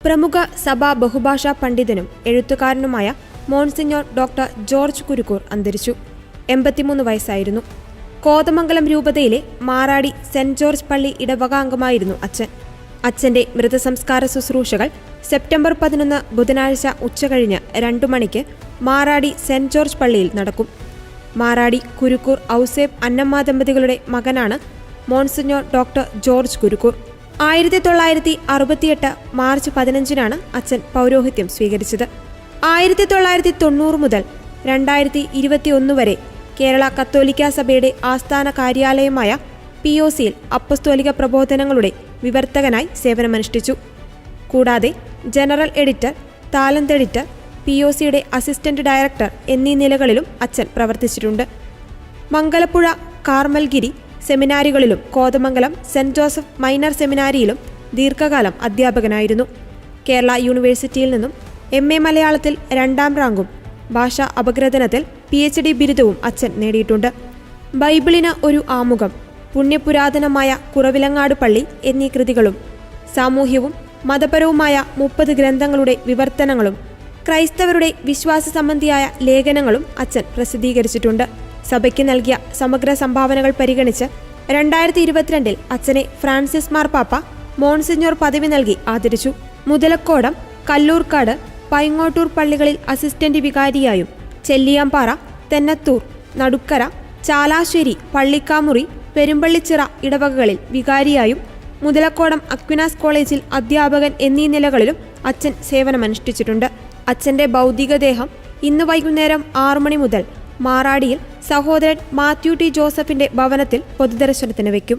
പ്രമുഖ സഭാ ബഹുഭാഷാ പണ്ഡിതനും എഴുത്തുകാരനുമായ മോൺസിഞ്ഞോർ ഡോക്ടർ ജോർജ് കുരുക്കൂർ അന്തരിച്ചു. 83 വയസ്സായിരുന്നു. കോതമംഗലം രൂപതയിലെ മാറാടി സെന്റ് ജോർജ് പള്ളി ഇടവകാംഗമായിരുന്നു അച്ഛൻ. അച്ഛന്റെ മൃതസംസ്കാര ശുശ്രൂഷകൾ സെപ്റ്റംബർ 11 ബുധനാഴ്ച ഉച്ചകഴിഞ്ഞ് 2 മണിക്ക് മാറാടി സെന്റ് ജോർജ് പള്ളിയിൽ നടക്കും. മാറാടി കുരുക്കൂർ ഔസേബ് അന്നമ്മ ദമ്പതികളുടെ മകനാണ് മോൺസിഞ്ഞോർ ഡോക്ടർ ജോർജ് കുരുക്കൂർ. 1968 മാർച്ച് 15-നാണ് അച്ഛൻ പൗരോഹിത്യം സ്വീകരിച്ചത്. 1990 മുതൽ 2021 വരെ കേരള കത്തോലിക്കാ സഭയുടെ ആസ്ഥാന കാര്യാലയമായ POCയിൽ അപ്പസ്തോലിക പ്രബോധനങ്ങളുടെ വിവർത്തകനായി സേവനമനുഷ്ഠിച്ചു. കൂടാതെ ജനറൽ എഡിറ്റർ, താലന്ത് എഡിറ്റർ, POCയുടെ അസിസ്റ്റന്റ് ഡയറക്ടർ എന്നീ നിലകളിലും അച്ഛൻ പ്രവർത്തിച്ചിട്ടുണ്ട്. മംഗലപ്പുഴ കാർമൽഗിരി സെമിനാരികളിലും കോതമംഗലം സെന്റ് ജോസഫ് മൈനർ സെമിനാരിയിലും ദീർഘകാലം അധ്യാപകനായിരുന്നു. കേരള യൂണിവേഴ്സിറ്റിയിൽ നിന്നും MA മലയാളത്തിൽ 2ാം റാങ്കും ഭാഷാ അപഗ്രഥനത്തിൽ PhD ബിരുദവും അച്ഛൻ നേടിയിട്ടുണ്ട്. ബൈബിളിന് ഒരു ആമുഖം, പുണ്യപുരാതനമായ കുറവിലങ്ങാട് പള്ളി എന്നീ കൃതികളും സാമൂഹ്യവും മതപരവുമായ 30 ഗ്രന്ഥങ്ങളുടെ വിവർത്തനങ്ങളും ക്രൈസ്തവരുടെ വിശ്വാസ സംബന്ധിയായ ലേഖനങ്ങളും അച്ഛൻ പ്രസിദ്ധീകരിച്ചിട്ടുണ്ട്. സഭയ്ക്ക് നൽകിയ സമഗ്ര സംഭാവനകൾ പരിഗണിച്ച് 2022 അച്ഛനെ ഫ്രാൻസിസ് മാർപ്പാപ്പ മോൺസിഞ്ഞോർ പദവി നൽകി ആദരിച്ചു. മുതലക്കോടം, കല്ലൂർക്കാട്, പൈങ്ങോട്ടൂർ പള്ളികളിൽ അസിസ്റ്റന്റ് വികാരിയായും ചെല്ലിയാമ്പാറ, തെന്നത്തൂർ, നടുക്കര, ചാലാശ്ശേരി, പള്ളിക്കാമുറി, പെരുമ്പള്ളിച്ചിറ ഇടവകകളിൽ വികാരിയായും മുതലക്കോടം അക്വിനാസ് കോളേജിൽ അധ്യാപകൻ എന്നീ നിലകളിലും അച്ഛൻ സേവനമനുഷ്ഠിച്ചിട്ടുണ്ട്. അച്ഛന്റെ ഭൗതികദേഹം ഇന്ന് വൈകുന്നേരം 6 മണി മുതൽ മാറാടിയിൽ സഹോദരൻ മാത്യു T. ജോസഫിന്റെ ഭവനത്തിൽ പൊതുദർശനത്തിന് വയ്ക്കും.